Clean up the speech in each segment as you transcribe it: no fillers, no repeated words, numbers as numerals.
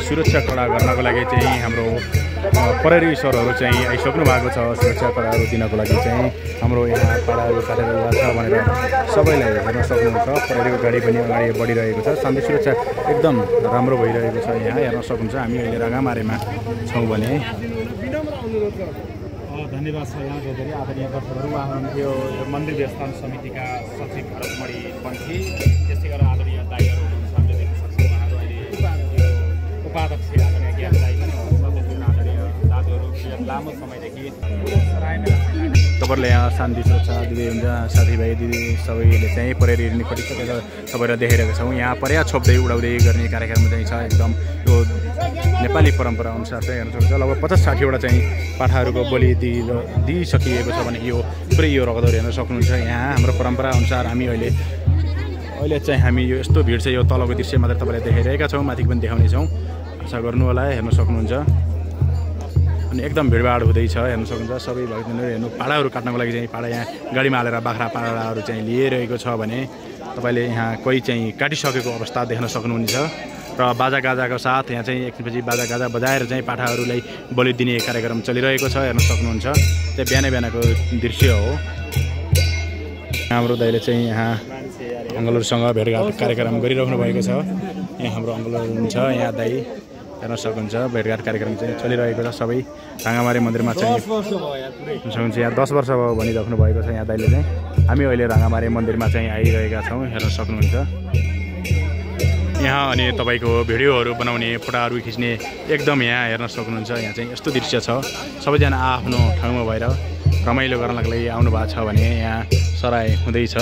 सुरक्षा कडा गर्नको लागि चाहिँ हाम्रो प्रहरी सरहरू चाहिँ आइसक्नु भएको छ। सुरक्षा कडाहरू दिनको लागि चाहिँ हाम्रो यहाँ पाडाहरू काटेर छ भनेर सबैलाई हेर्न सक्नुहुन्छ। प्रहरीको गाडी पनि अगाडि बढिरहेको छ। शान्ति सुरक्षा एकदम राम्रो भइरहेको छ। यहाँ हेर्न सक्नुहुन्छ। हामी अहिले रागामारेमा छौँ भने धन्यवाद छ यहाँको धेरै आदरणीय दर्शकहरू। उहाँहरू यो मन्दिर देवस्थान समितिका सचिव भरतमणि पन्थी, त्यसै गरेर आदरणीय दाइहरू हुनुहुन्छ, हामीले देख्न सक्छौँ। उहाँहरू अहिले यो उपाध्यक्ष आदरणीय ज्ञान दाइ पनि हुनुहुन्छ। आदरणीय दाजुहरू लामो समयदेखि तपाईँहरूले यहाँ शान्ति सुरक्षा दिदी हुन्छ, साथीभाइ दिदी सबैले चाहिँ प्रहरी खटिसकेर तपाईँलाई देखाइरहेको छौँ। यहाँ पर्या छोप्दै उडाउँदै गर्ने कार्यक्रम चाहिँ छ। एकदम यो नेपाली परम्परा अनुसार चाहिँ हेर्न सक्नुहुन्छ। लगभग 50-60वटा चाहिँ पाठाहरूको बलि दिइसकिएको छ भने यो पुरै यो रगतहरू हेर्न सक्नुहुन्छ। यहाँ हाम्रो परम्परा अनुसार हामी अहिले चाहिँ हामी यो यस्तो भिड चाहिँ यो तलको दृश्य मात्र तपाईँलाई देखाइरहेका छौँ। माथि पनि देखाउनेछौँ, आशा गर्नु होला। हेर्न सक्नुहुन्छ। अनि एकदम भिडभाड हुँदैछ, हेर्न सक्नुहुन्छ। सबै भक्तजनहरू हेर्नु पाडाहरू काट्नको लागि चाहिँ पाडा यहाँ गाडीमा हालेर बाख्रा पाडाहरू चाहिँ लिइरहेको छ भने तपाईँले यहाँ कोही चाहिँ काटिसकेको अवस्था देख्न सक्नुहुनेछ। र बाजागाजाको साथ यहाँ चाहिँ एकछिनपछि बाजागाजा बजाएर चाहिँ पाठाहरूलाई बलि दिने कार्यक्रम चलिरहेको छ। हेर्न सक्नुहुन्छ। त्यो बिहानको दृश्य हो। हाम्रो दाइले चाहिँ यहाँ अङ्गलहरूसँग भेटघाट कार्यक्रम गरिराख्नु भएको छ। यहाँ हाम्रो अङ्गलहरू हुनुहुन्छ। यहाँ दाइ हेर्न सक्नुहुन्छ। भेटघाट कार्यक्रम चाहिँ चलिरहेको छ। सबै राङ्गामारे मन्दिरमा चाहिँ सक्नुहुन्छ। यहाँ 10 वर्ष भयो भनिराख्नु भएको छ यहाँ दाइले चाहिँ। हामी अहिले राङ्गामारे मन्दिरमा चाहिँ आइरहेका छौँ। हेर्न सक्नुहुन्छ। यहाँ अनि तपाईँको भिडियोहरू बनाउने, फोटाहरू खिच्ने एकदम यहाँ हेर्न सक्नुहुन्छ। यहाँ चाहिँ यस्तो दृश्य छ। सबैजना आफ्नो ठाउँमा भएर रमाइलो गर्नको लागि आउनु भएको छ भने यहाँ सराय हुँदैछ।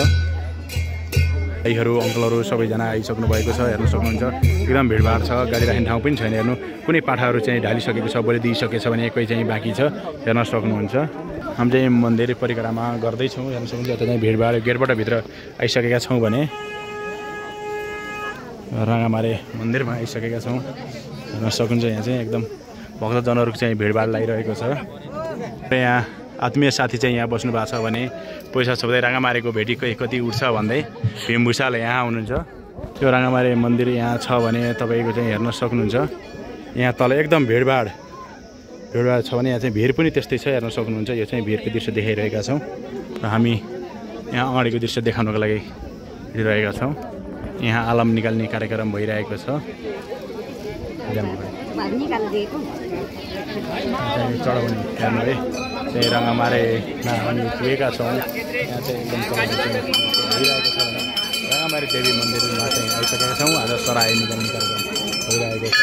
दाइहरू अङ्कलहरू सबैजना आइसक्नु भएको छ। हेर्न सक्नुहुन्छ। एकदम भिडभाड छ। गाडी राख्ने ठाउँ पनि छैन। हेर्नु कुनै पाठाहरू चाहिँ ढालिसकेको छ, बलि दिइसकेको छ भने कोही चाहिँ बाँकी छ। हेर्न सक्नुहुन्छ। हामी चाहिँ मन्दिर परिक्रमा गर्दैछौँ। हेर्न सक्नुहुन्छ। यता चाहिँ भिडभाड गेटबाट भित्र आइसकेका छौँ भने राङ्गामारे मन्दिरमा आइसकेका छौँ। हेर्न सक्नुहुन्छ। यहाँ चाहिँ एकदम भक्तजनहरूको चाहिँ भिडभाड लागिरहेको छ। र यहाँ आत्मीय साथी चाहिँ यहाँ बस्नु भएको छ भने पैसा छोप्दै राङ्गामारेको भेटी कति उठ्छ भन्दै भीम भूषाल यहाँ हुनुहुन्छ। त्यो राङ्गामारे मन्दिर यहाँ छ भने तपाईँको चाहिँ हेर्न सक्नुहुन्छ। यहाँ तल एकदम भिडभाड छ भने यहाँ चाहिँ भिड पनि त्यस्तै छ। हेर्न सक्नुहुन्छ। यो चाहिँ भिडको दृश्य देखाइरहेका छौँ र हामी यहाँ अगाडिको दृश्य देखाउनको लागि हिँडिरहेका छौँ। यहाँ आलम निकाल्ने कार्यक्रम भइरहेको छ। चढाउने हेर्नु है। चाहिँ राङ्गामारेमा हामी पुगेका छौँ। यहाँ चाहिँ एकदम भइरहेको छ भने राङ्गामारे देवी मन्दिरमा चाहिँ आइसकेका छौँ। आज सराय निकाल्ने कार्यक्रम भइरहेको छ।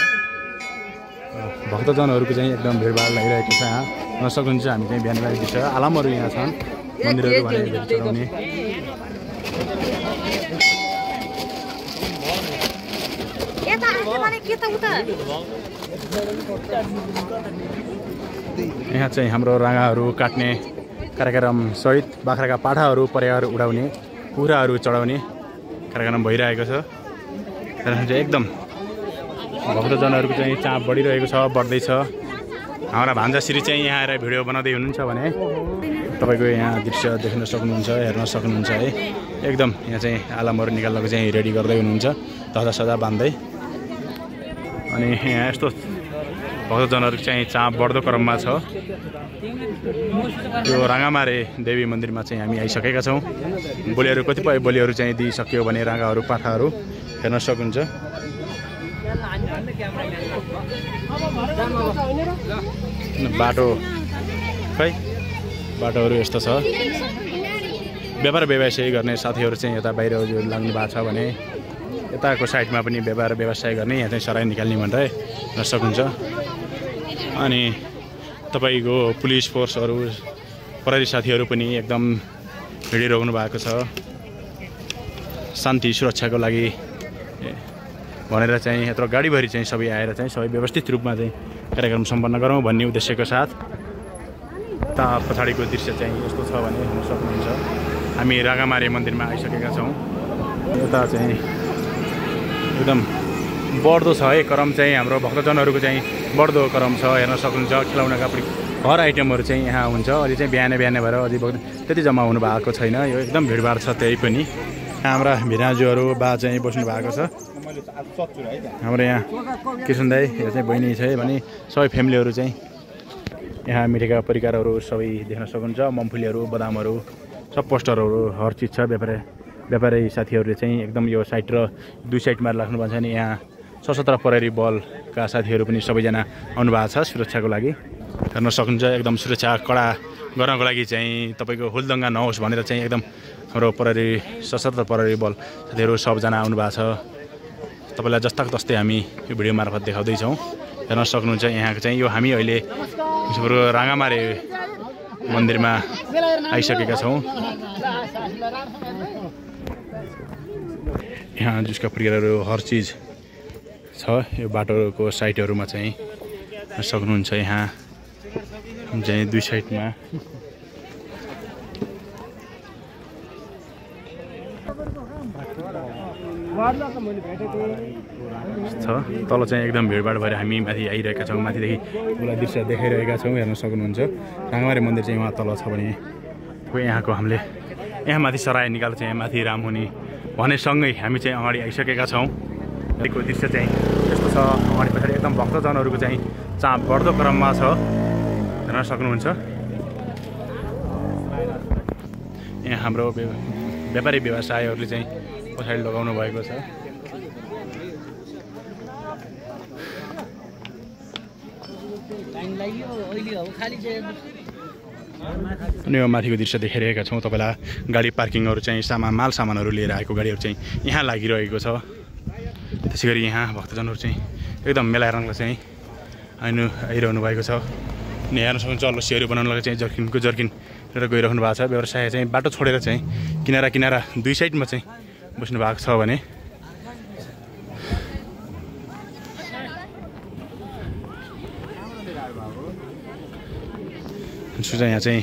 भक्तजनहरूको चाहिँ एकदम भिडभाड लागिरहेको छ। यहाँ हेर्न सक्नुहुन्छ। हामी चाहिँ बिहान दृश्य आलमहरू यहाँ छन्। मन्दिरहरू भने चढाउने यहाँ चाहिँ हाम्रो राँगाहरू काट्ने कार्यक्रम सहित बाख्राका पाठाहरू पर्याहरू उडाउने कुराहरू चढाउने कार्यक्रम भइरहेको छ। एकदम भक्तजनहरूको चाहिँ चाप बढिरहेको छ, बढ्दैछ। हाम्रा भान्जाश्री चाहिँ यहाँ आएर भिडियो बनाउँदै हुनुहुन्छ भने तपाईँको यहाँ दृश्य देख्न सक्नुहुन्छ, हेर्न सक्नुहुन्छ है। एकदम यहाँ चाहिँ आलमहरू निकाल्नको चाहिँ रेडी गर्दै हुनुहुन्छ, दजा सजा बान्दै। अनि यहाँ यस्तो भक्तजनहरू चाहिँ चाप बढ्दो क्रममा छ। यो राङ्गामारे देवी मन्दिरमा चाहिँ हामी आइसकेका छौँ। बोलीहरू कतिपय बोलीहरू चाहिँ दिइसक्यो भने राँगाहरू पाठाहरू हेर्न सक्नुहुन्छ। बाटो खै बाटोहरू यस्तो छ। व्यापार व्यवसाय गर्ने साथीहरू चाहिँ यता बाहिर लाग्नु भएको छ भने यताको साइडमा पनि व्यापार व्यवसाय गर्ने यहाँ चाहिँ सराय निकाल्ने भनेर हेर्न सक्नुहुन्छ। अनि तपाईँको पुलिस फोर्सहरू प्रहरी साथीहरू पनि एकदम हिँडिरहनु भएको छ। शान्ति सुरक्षाको लागि भनेर चाहिँ यत्रो गाडीभरि चाहिँ सबै आएर चाहिँ सबै व्यवस्थित रूपमा चाहिँ कार्यक्रम सम्पन्न गरौँ भन्ने उद्देश्यको साथ ता पछाडिको दृश्य चाहिँ यस्तो छ भने हेर्न सक्नुहुन्छ। हामी राङ्गामारे मन्दिरमा आइसकेका छौँ। यता चाहिँ एकदम बढ्दो छ है क्रम चाहिँ, हाम्रो भक्तजनहरूको चाहिँ बढ्दो क्रम छ। हेर्न सक्नुहुन्छ खेलाउनाका हर आइटमहरू चाहिँ यहाँ हुन्छ। अलि चाहिँ बिहान भएर अझै त्यति जम्मा हुनु भएको छैन। यो एकदम भिडभाड छ। त्यही पनि हाम्रा भिराजुहरू बा चाहिँ बस्नु भएको छ। हाम्रो यहाँ किसन दाई यो चाहिँ बहिनी छ है भने सबै फ्यामिलीहरू चाहिँ यहाँ मिठेका परिकारहरू सबै देख्न सक्नुहुन्छ मम्फुलीहरू बदामहरू सब पोस्टरहरू हर चिज छ व्यापारी साथीहरूले चाहिँ एकदम यो साइड र दुई साइडमा राख्नु भन्छ नि यहाँ सशस्त्र प्रहरी बलका साथीहरू पनि सबैजना आउनुभएको छ सुरक्षाको लागि हेर्न सक्नुहुन्छ एकदम सुरक्षा कडा गर्नको लागि चाहिँ तपाईँको हुलदङ्गा नहोस् भनेर चाहिँ एकदम हाम्रो सशस्त्र प्रहरी बल साथीहरू सबजना आउनुभएको छ तपाईँलाई जस्ताको तस्तै हामी यो भिडियो मार्फत देखाउँदैछौँ हेर्न सक्नुहुन्छ यहाँको चाहिँ यो हामी अहिले हाम्रो राङ्गामारे मन्दिरमा आइसकेका छौँ यहाँ जुसका परिकारहरू हर चिज छ यो बाटोको साइडहरूमा चाहिँ सक्नुहुन्छ यहाँ चाहिँ दुई साइडमा छ तल चाहिँ एकदम भिडभाड भएर हामी माथि आइरहेका छौँ माथिदेखि पुरा दृश्य देखाइरहेका छौँ हेर्न सक्नुहुन्छ राङ्गामारे मन्दिर चाहिँ उहाँ तल छ भने यहाँको हामीले यहाँ माथि सराय निकाल्छ चाहिँ माथि रामहुनी भनेसँगै हामी चाहिँ अगाडि आइसकेका छौँ को दृश्य चाहिँ यस्तो छ अगाडि पछाडि एकदम भक्तजनहरूको चाहिँ चाप बढ्दो क्रममा छ हेर्न सक्नुहुन्छ यहाँ हाम्रो व्यापारी व्यवसायहरूले चाहिँ पछाडि लगाउनु भएको छ अनि यो माथिको दृश्य देखाइरहेका छौँ तपाईँलाई गाडी पार्किङहरू चाहिँ माल सामानहरू लिएर आएको गाडीहरू चाहिँ यहाँ लागिरहेको छ त्यसै गरी यहाँ भक्तजनहरू चाहिँ एकदम मेलाइरहनुलाई चाहिँ आइरहनु भएको छ अनि हेर्न सक्नुहुन्छ लस्सीहरू बनाउनुलाई चाहिँ जर्किन लिएर गइरहनु भएको छ व्यवसाय चाहिँ बाटो छोडेर चाहिँ किनारा दुई साइडमा चाहिँ बस्नु भएको छ भने यहाँ चाहिँ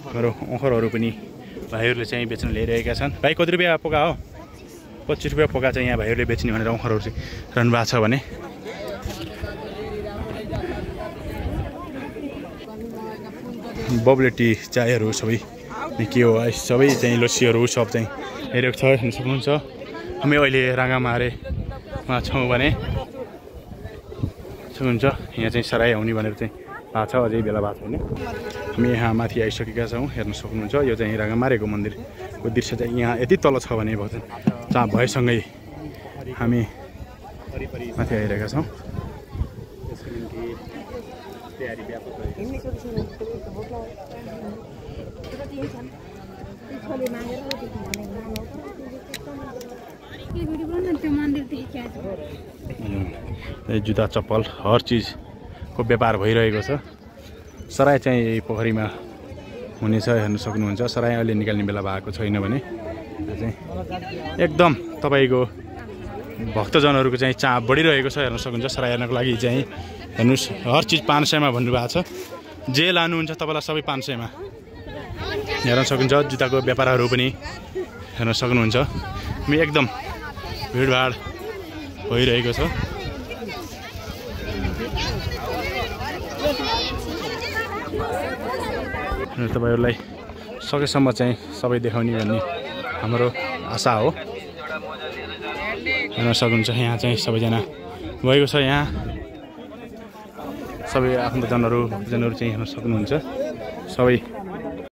हाम्रो ओखरहरू पनि भाइहरूले चाहिँ बेच्न ल्याइरहेका छन् भाइ कति रुपियाँ पोका हो 25 रुपियाँ पोका चाहिँ यहाँ भाइहरूले बेच्ने भनेर ओखरहरू चाहिँ रहनु भएको छ भने बबले टी चायहरू सबै के हो सबै चाहिँ लस्सीहरू सब चाहिँ हेरेको छ हेर्न सक्नुहुन्छ हामी अहिले राङ्गामारेमा छौँ भने सक्नुहुन्छ यहाँ चाहिँ सराई आउने भनेर चाहिँ भएको छ अझै बेला भएको छैन हामी यहाँ माथि आइसकेका छौँ हेर्न सक्नुहुन्छ यो चाहिँ राङ्गामारेको मन्दिरको दृश्य चाहिँ यहाँ यति तल छ भने भन्छ चाप भएसँगै हामी माथि आइरहेका छौँ जुत्ता चप्पल हर चिजको व्यापार भइरहेको छ सराय चाहिँ यही पोखरीमा हुनेछ हेर्न सक्नुहुन्छ सराय अहिले निकाल्ने बेला भएको छैन भने चाहिँ एकदम तपाईँको भक्तजनहरूको चाहिँ चाप बढिरहेको छ हेर्न सक्नुहुन्छ सराय हेर्नको लागि चाहिँ हेर्नुहोस् हर चिज 500मा भन्नुभएको छ जे लानुहुन्छ तपाईँलाई सबै 500मा हेर्न सक्नुहुन्छ जुत्ताको व्यापारहरू पनि हेर्न सक्नुहुन्छ एकदम भिडभाड भइरहेको छ तपाईँहरूलाई सकेसम्म चाहिँ सबै देखाउने भन्ने हाम्रो आशा हो हेर्न सक्नुहुन्छ यहाँ चाहिँ सबैजना गएको छ यहाँ सबै आफन्तजनहरू भक्तजनहरू चाहिँ हेर्न सक्नुहुन्छ सबै